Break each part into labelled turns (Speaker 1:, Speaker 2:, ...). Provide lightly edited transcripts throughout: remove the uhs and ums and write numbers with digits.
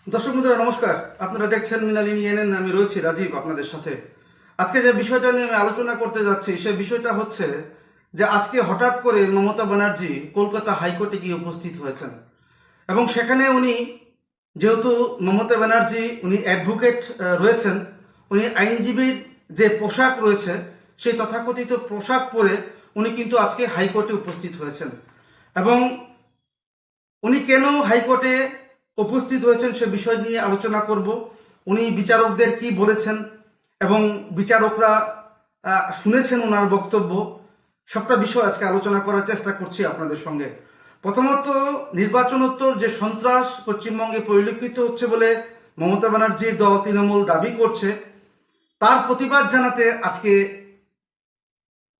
Speaker 1: দর্শক বন্ধুরা নমস্কার, আপনারা দেখছেন মৃণালিনী এনএন। আমি রয়েছি রাজীব আপনাদের সাথে। আজকে যে বিষয়টা নিয়ে আমি আলোচনা করতে যাচ্ছি সেই বিষয়টা হচ্ছে যে আজকে হঠাৎ করে মমতা ব্যানার্জি কলকাতা হাইকোর্টে গিয়ে উপস্থিত হয়েছেন এবং সেখানে উনি যেহেতু মমতা ব্যানার্জি উনি অ্যাডভোকেট রয়েছেন, উনি আইনজীবীর যে পোশাক রয়েছে সেই তথাকথিত পোশাক পরে উনি কিন্তু আজকে হাইকোর্টে উপস্থিত হয়েছেন। এবং উনি কেন হাইকোর্টে উপস্থিত হয়েছেন সে বিষয় নিয়ে আলোচনা করব। উনি বিচারকদের কি বলেছেন এবং বিচারকরা শুনেছেন ওনার বক্তব্য, সবটা বিষয় আজকে আলোচনা করার চেষ্টা করছি আপনাদের সঙ্গে। প্রথমত, নির্বাচনোত্তর যে সন্ত্রাস পশ্চিমবঙ্গে পরিলক্ষিত হচ্ছে বলে মমতা ব্যানার্জির দল তৃণমূল দাবি করছে, তার প্রতিবাদ জানাতে আজকে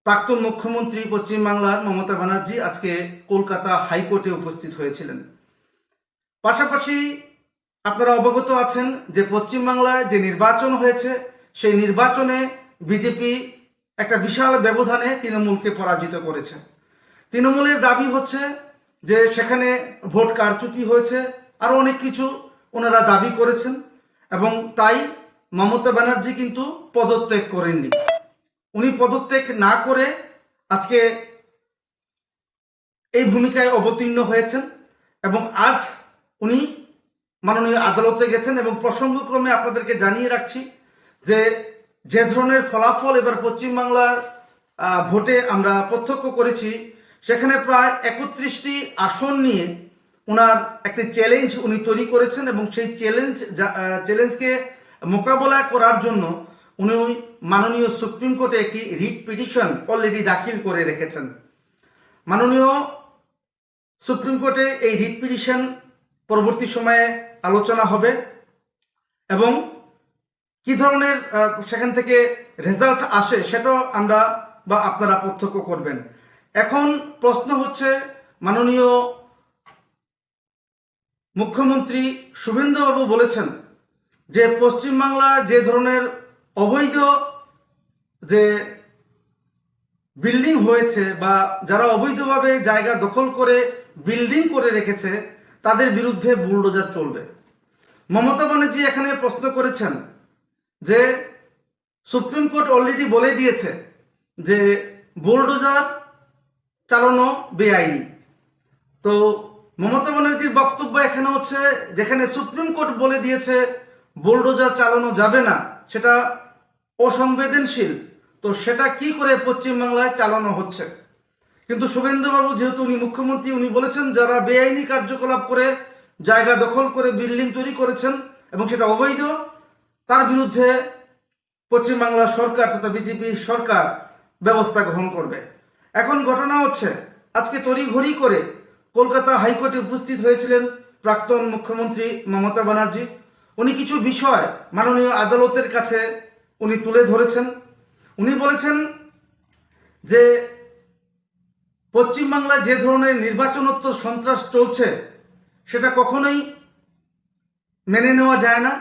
Speaker 1: প্রাক্তন মুখ্যমন্ত্রী পশ্চিমবাংলার মমতা ব্যানার্জি আজকে কলকাতা হাইকোর্টে উপস্থিত হয়েছিলেন। পাশাপাশি আপনারা অবগত আছেন যে পশ্চিমবাংলায় যে নির্বাচন হয়েছে সেই নির্বাচনে বিজেপি একটা বিশাল ব্যবধানে তৃণমূলকে পরাজিত করেছে। তৃণমূলের দাবি হচ্ছে যে সেখানে ভোট কারচুপি হয়েছে, আরও অনেক কিছু ওনারা দাবি করেছেন এবং তাই মমতা ব্যানার্জি কিন্তু পদত্যাগ করেননি। উনি পদত্যাগ না করে আজকে এই ভূমিকায় অবতীর্ণ হয়েছেন এবং আজ উনি মাননীয় আদালতে গেছেন। এবং প্রসঙ্গক্রমে আপনাদেরকে জানিয়ে রাখছি যে যে ধরনের ফলাফল এবার পশ্চিমবাংলার ভোটে আমরা প্রত্যক্ষ করেছি, সেখানে প্রায় 31টি আসন নিয়ে ওনার একটি চ্যালেঞ্জ উনি তৈরি করেছেন এবং সেই চ্যালেঞ্জকে মোকাবেলা করার জন্য উনি মাননীয় সুপ্রিম কোর্টে একটি রিট পিটিশন অলরেডি দাখিল করে রেখেছেন। মাননীয় সুপ্রিম কোর্টে এই রিট পিটিশন পরবর্তী সময়ে আলোচনা হবে এবং কি ধরনের সেখান থেকে রেজাল্ট আসে সেটাও আমরা বা আপনারা প্রত্যক্ষ করবেন। এখন প্রশ্ন হচ্ছে, মাননীয় মুখ্যমন্ত্রী শুভেন্দুবাবু বলেছেন যে পশ্চিমবাংলা যে ধরনের অবৈধ যে বিল্ডিং হয়েছে বা যারা অবৈধভাবে জায়গা দখল করে বিল্ডিং করে রেখেছে তাদের বিরুদ্ধে বুলডোজার চলবে। মমতা ব্যানার্জি এখানে প্রশ্ন করেছেন যে সুপ্রিম কোর্ট অলরেডি বলে দিয়েছে যে বুলডোজার চালানো বেআইনি। তো মমতা ব্যানার্জির বক্তব্য এখানে হচ্ছে যেখানে সুপ্রিম কোর্ট বলে দিয়েছে বুলডোজার চালানো যাবে না, সেটা অসংবেদনশীল, তো সেটা কি করে পশ্চিমবাংলায় চালানো হচ্ছে। কিন্তু শুভেন্দুবাবু যেহেতু উনি মুখ্যমন্ত্রী, উনি বলেছেন যারা বেআইনি কার্যকলাপ করে জায়গা দখল করে বিল্ডিং তৈরি করেছেন এবং সেটা অবৈধ, তার বিরুদ্ধে পশ্চিমবাংলার সরকার তথা বিজেপি সরকার ব্যবস্থা গ্রহণ করবে। এখন ঘটনা হচ্ছে আজকে তড়িঘড়ি করে কলকাতা হাইকোর্টে উপস্থিত হয়েছিলেন প্রাক্তন মুখ্যমন্ত্রী মমতা ব্যানার্জি। উনি কিছু বিষয় মাননীয় আদালতের কাছে উনি তুলে ধরেছেন। উনি বলেছেন যে পশ্চিমবাংলায় যে ধরনের নির্বাচনোত্তর সন্ত্রাস চলছে সেটা কখনোই মেনে নেওয়া যায় না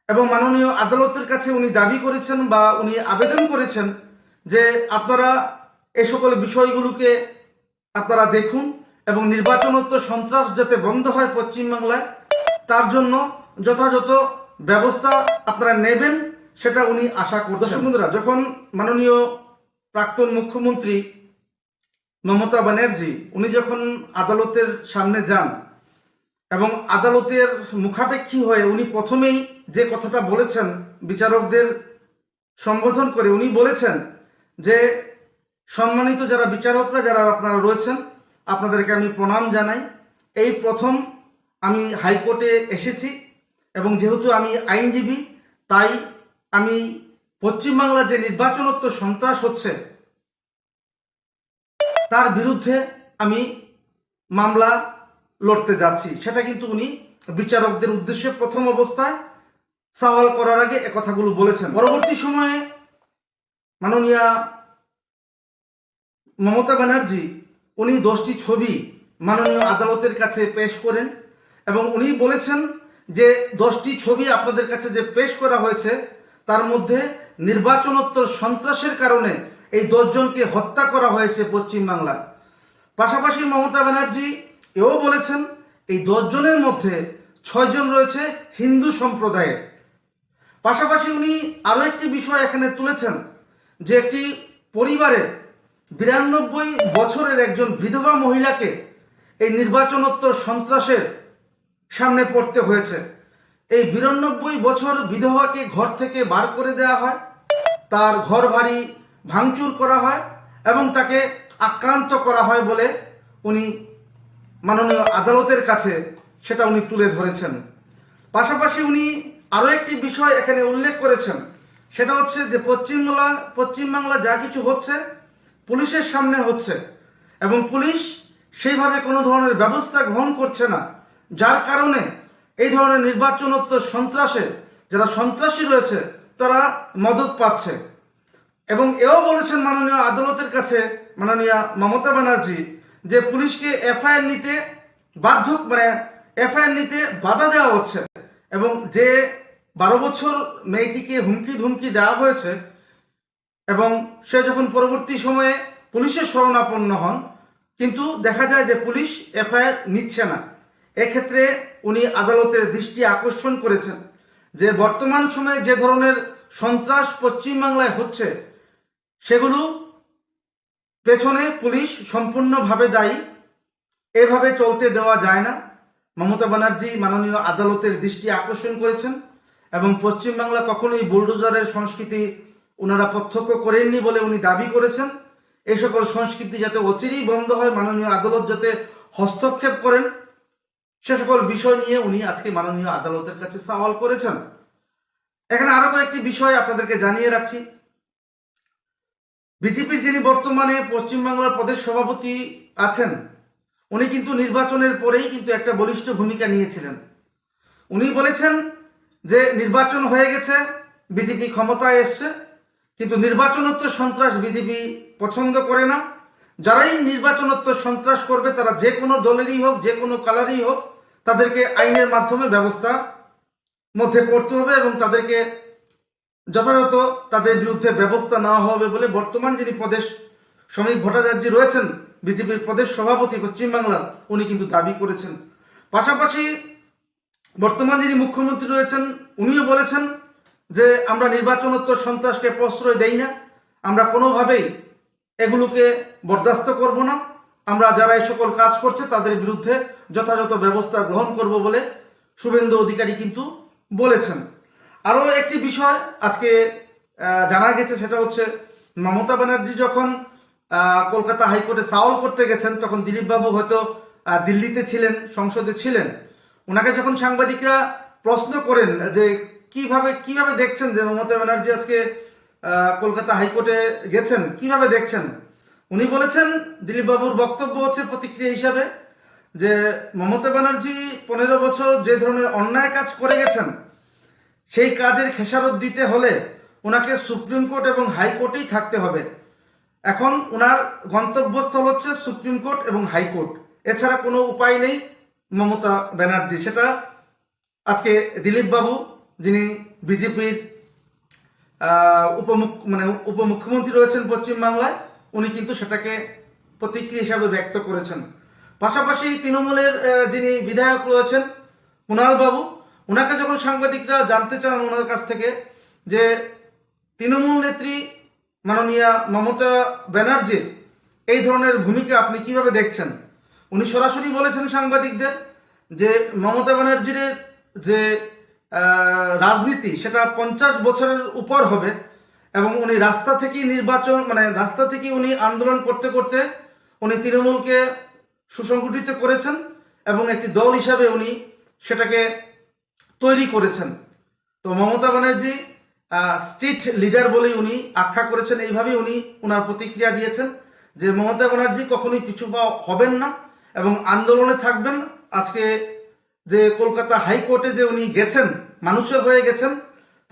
Speaker 1: এবং মাননীয় আদালতের কাছে উনি দাবি করেছেন বা উনি আবেদন করেছেন যে আপনারা এই সকল বিষয়গুলোকে আপনারা দেখুন এবং নির্বাচনোত্তর সন্ত্রাস যাতে বন্ধ হয় পশ্চিমবাংলায়, তার জন্য যথাযথ ব্যবস্থা আপনারা নেবেন সেটা উনি আশা করছেন। বন্ধুরা, যখন মাননীয় প্রাক্তন মুখ্যমন্ত্রী মমতা ব্যানার্জি উনি যখন আদালতের সামনে যান এবং আদালতের মুখাপেক্ষী হয়ে উনি প্রথমেই যে কথাটা বলেছেন বিচারকদের সম্বোধন করে, উনি বলেছেন যে সম্মানিত যারা বিচারকরা যারা আপনারা রয়েছেন আপনাদেরকে আমি প্রণাম জানাই। এই প্রথম আমি হাইকোর্টে এসেছি এবং যেহেতু আমি আইনজীবী তাই আমি পশ্চিমবাংলার যে নির্বাচনোত্তর সন্ত্রাস হচ্ছে তার বিরুদ্ধে আমি মামলা লড়তে যাচ্ছি। সেটা কিন্তু উনি বিচারকদের উদ্দেশ্যে প্রথম অবস্থায় সওয়াল করার আগে এ কথাগুলো বলেছেন। পরবর্তী সময়ে মাননীয়া মমতা ব্যানার্জি উনি 10টি ছবি মাননীয় আদালতের কাছে পেশ করেন এবং উনি বলেছেন যে 10টি ছবি আপনাদের কাছে যে পেশ করা হয়েছে তার মধ্যে নির্বাচনোত্তর সন্ত্রাসের কারণে এই 10 জনকে হত্যা করা হয়েছে পশ্চিমবাংলায়। পাশাপাশি মমতা ব্যানার্জি এও বলেছেন এই 10 জনের মধ্যে 6 জন রয়েছে হিন্দু সম্প্রদায়ের। পাশাপাশি উনি আরও একটি বিষয় এখানে তুলেছেন যে একটি পরিবারের 92 বছরের একজন বিধবা মহিলাকে এই নির্বাচনোত্তর সন্ত্রাসের সামনে পড়তে হয়েছে। এই 92 বছর বিধবাকে ঘর থেকে বার করে দেওয়া হয়, তার ঘর বাড়ি ভাঙচুর করা হয় এবং তাকে আক্রান্ত করা হয় বলে উনি মাননীয় আদালতের কাছে সেটা উনি তুলে ধরেছেন। পাশাপাশি উনি আরও একটি বিষয় এখানে উল্লেখ করেছেন, সেটা হচ্ছে যে পশ্চিমবাংলা যা কিছু হচ্ছে পুলিশের সামনে হচ্ছে এবং পুলিশ সেইভাবে কোনো ধরনের ব্যবস্থা গ্রহণ করছে না, যার কারণে এই ধরনের নির্বাচনোত্তর সন্ত্রাসে যারা সন্ত্রাসী রয়েছে তারা মদত পাচ্ছে। এবং এও বলেছেন মাননীয় আদালতের কাছে মাননীয় মমতা ব্যানার্জি যে পুলিশকে এফআইআর নিতে এফআইআর নিতে বাধা দেওয়া হচ্ছে এবং যে 12 বছর মেয়েটিকে হুমকি ধুমকি দেওয়া হয়েছে এবং সে যখন পরবর্তী সময়ে পুলিশের শরণাপন্ন হন, কিন্তু দেখা যায় যে পুলিশ এফআইআর নিচ্ছে না। এক্ষেত্রে উনি আদালতের দৃষ্টি আকর্ষণ করেছেন যে বর্তমান সময়ে যে ধরনের সন্ত্রাস পশ্চিমবাংলায় হচ্ছে সেগুলো পেছনে পুলিশ সম্পূর্ণভাবে দায়ী, এভাবে চলতে দেওয়া যায় না। মমতা ব্যানার্জি মাননীয় আদালতের দৃষ্টি আকর্ষণ করেছেন এবং পশ্চিমবাংলা কখনোই বুলডোজারের সংস্কৃতি ওনারা প্রত্যক্ষ করেননি বলে উনি দাবি করেছেন। এই সকল সংস্কৃতি যাতে অচিরেই বন্ধ হয়, মাননীয় আদালত যাতে হস্তক্ষেপ করেন, সে সকল বিষয় নিয়ে উনি আজকে মাননীয় আদালতের কাছে সওয়াল করেছেন। এখানে আরো কয়েকটি বিষয় আপনাদেরকে জানিয়ে রাখছি। বিজেপির যিনি বর্তমানে পশ্চিমবাংলার প্রদেশ সভাপতি আছেন, উনি কিন্তু নির্বাচনের পরেই কিন্তু একটা বলিষ্ঠ ভূমিকা নিয়েছিলেন। উনি বলেছেন যে নির্বাচন হয়ে গেছে, বিজেপি ক্ষমতায় এসছে, কিন্তু নির্বাচনোত্তর সন্ত্রাস বিজেপি পছন্দ করে না। যারাই নির্বাচনোত্তর সন্ত্রাস করবে তারা যে কোনো দলেরই হোক, যে কোনো কালারই হোক, তাদেরকে আইনের মাধ্যমে ব্যবস্থা মধ্যে পড়তে হবে এবং তাদেরকে যথাযথ তাদের বিরুদ্ধে ব্যবস্থা নেওয়া হবে বলে বর্তমান যিনি প্রদেশ শ্রমিক ভট্টাচার্য রয়েছেন, বিজেপির প্রদেশ সভাপতি পশ্চিমবাংলার, উনি কিন্তু দাবি করেছেন। পাশাপাশি বর্তমান যিনি মুখ্যমন্ত্রী রয়েছেন উনিও বলেছেন যে আমরা নির্বাচনোত্তর সন্ত্রাসকে প্রশ্রয় দেই না, আমরা কোনোভাবেই এগুলোকে বরদাস্ত করব না, আমরা যারা এই সকল কাজ করছে তাদের বিরুদ্ধে যথাযথ ব্যবস্থা গ্রহণ করব বলে শুভেন্দু অধিকারী কিন্তু বলেছেন। আরও একটি বিষয় আজকে জানা গেছে, সেটা হচ্ছে মমতা ব্যানার্জি যখন কলকাতা হাইকোর্টে সওয়াল করতে গেছেন তখন দিলীপবাবু হয়তো দিল্লিতে ছিলেন, সংসদে ছিলেন। ওনাকে যখন সাংবাদিকরা প্রশ্ন করেন যে কিভাবে দেখছেন যে মমতা ব্যানার্জি আজকে কলকাতা হাইকোর্টে গেছেন, কিভাবে দেখছেন, উনি বলেছেন, দিলীপবাবুর বক্তব্য হচ্ছে প্রতিক্রিয়া হিসাবে যে মমতা ব্যানার্জি 15 বছর যে ধরনের অন্যায় কাজ করে গেছেন সেই কাজের খেসারত দিতে হলে ওনাকে সুপ্রিম কোর্ট এবং হাইকোর্টেই থাকতে হবে। এখন ওনার গন্তব্যস্থল হচ্ছে সুপ্রিম কোর্ট এবং হাইকোর্ট, এছাড়া কোনো উপায় নেই মমতা ব্যানার্জি। সেটা আজকে দিলীপবাবু যিনি বিজেপির উপমুখ্যমন্ত্রী রয়েছেন পশ্চিমবাংলায়, উনি কিন্তু সেটাকে প্রতিক্রিয়া হিসাবে ব্যক্ত করেছেন। পাশাপাশি তৃণমূলের যিনি বিধায়ক রয়েছেন কুণাল বাবু, ওনাকে যখন সাংবাদিকরা জানতে চান ওনার কাছ থেকে যে তৃণমূল নেত্রী মাননীয়া মমতা ব্যানার্জির এই ধরনের ভূমিকা আপনি কিভাবে দেখছেন, উনি সরাসরি বলেছেন সাংবাদিকদের যে মমতা ব্যানার্জির যে রাজনীতি সেটা 50 বছরের উপর হবে এবং উনি রাস্তা থেকেই উনি আন্দোলন করতে করতে উনি তৃণমূলকে সুসংগঠিত করেছেন এবং একটি দল হিসাবে উনি সেটাকে তৈরি করেছেন। তো মমতা ব্যানার্জি স্ট্রিট লিডার বলেই উনি আখ্যা করেছেন, এইভাবেই উনি ওনার প্রতিক্রিয়া দিয়েছেন যে মমতা ব্যানার্জি কখনোই পিছু পা হবেন না এবং আন্দোলনে থাকবেন। আজকে যে কলকাতা হাইকোর্টে যে উনি গেছেন, মানুষের হয়ে গেছেন,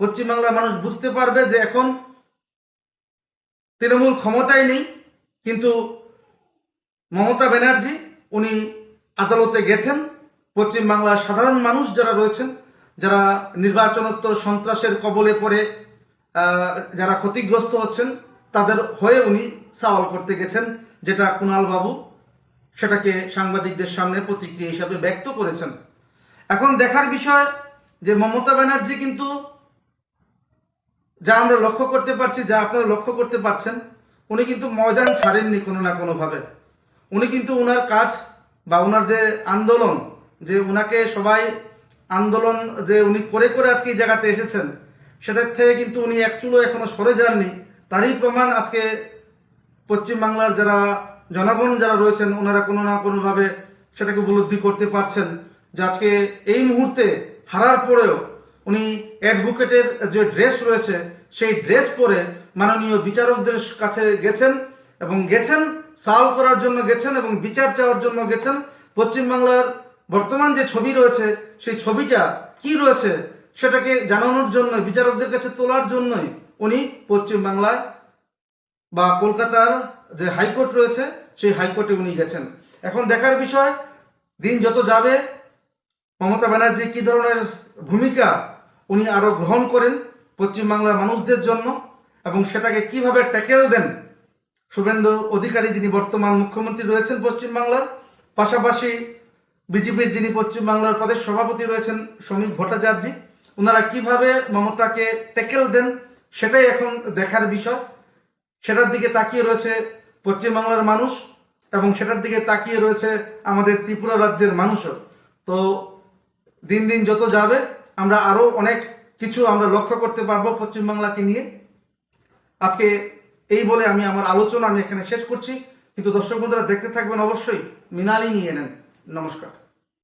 Speaker 1: পশ্চিমবাংলার মানুষ বুঝতে পারবে যে এখন তৃণমূল ক্ষমতায় নেই, কিন্তু মমতা ব্যানার্জি উনি আদালতে গেছেন। পশ্চিমবাংলার সাধারণ মানুষ যারা রয়েছেন, যারা নির্বাচনোত্তর সন্ত্রাসের কবলে পড়ে যারা ক্ষতিগ্রস্ত হচ্ছেন, তাদের হয়ে উনি সওয়াল করতে গেছেন, যেটা কুণাল বাবু সেটাকে সাংবাদিকদের সামনে প্রতিক্রিয়া হিসাবে ব্যক্ত করেছেন। এখন দেখার বিষয় যে মমতা ব্যানার্জি কিন্তু, যা আমরা লক্ষ্য করতে পারছি, যা আপনারা লক্ষ্য করতে পারছেন, উনি কিন্তু ময়দান ছাড়েননি কোনো না কোনোভাবে। উনি কিন্তু ওনার কাজ বা ওনার যে আন্দোলন, যে ওনাকে সবাই আন্দোলন যে উনি করে করে আজকে এই জায়গাতে এসেছেন, সেটার থেকে কিন্তু উনি এক চুলো এখনো সরে যাননি। তারই প্রমাণ আজকে পশ্চিমবাংলার যারা জনগণ যারা রয়েছেন, ওনারা কোনো না কোনোভাবে সেটাকে উপলব্ধি করতে পারছেন যে আজকে এই মুহূর্তে হারার পরেও উনি অ্যাডভোকেটের যে ড্রেস রয়েছে সেই ড্রেস পরে মাননীয় বিচারকদের কাছে গেছেন, এবং গেছেন সলভ করার জন্য গেছেন এবং বিচার চাওয়ার জন্য গেছেন। পশ্চিমবাংলার বর্তমান যে ছবি রয়েছে সেই ছবিটা কি রয়েছে সেটাকে জানানোর জন্য, বিচারকদের কাছে তোলার জন্যই উনি পশ্চিমবাংলায় বা কলকাতার যে হাইকোর্ট রয়েছে সেই হাইকোর্টে উনি গেছেন। এখন দেখার বিষয়, দিন যত যাবে মমতা ব্যানার্জি কী ধরনের ভূমিকা উনি আরও গ্রহণ করেন পশ্চিমবাংলার মানুষদের জন্য, এবং সেটাকে কিভাবে ট্যাকেল দেন শুভেন্দু অধিকারী, যিনি বর্তমান মুখ্যমন্ত্রী রয়েছেন পশ্চিমবাংলার, পাশাপাশি বিজেপির যিনি পশ্চিমবাংলার প্রদেশ সভাপতি রয়েছেন শ্রমিক ভট্টাচার্য, ওনারা কিভাবে মমতাকে ট্যাকেল দেন সেটাই এখন দেখার বিষয়। সেটার দিকে তাকিয়ে রয়েছে পশ্চিমবাংলার মানুষ, এবং সেটার দিকে তাকিয়ে রয়েছে আমাদের ত্রিপুরা রাজ্যের মানুষও। তো দিন দিন যত যাবে আমরা আরও অনেক কিছু আমরা লক্ষ্য করতে পারবো পশ্চিমবাংলাকে নিয়ে। আজকে এই বলে আমি আমার আলোচনা এখানে শেষ করছি, কিন্তু দর্শক বন্ধুরা দেখতে থাকবেন অবশ্যই মৃণালিনী এনএন। নমস্কার।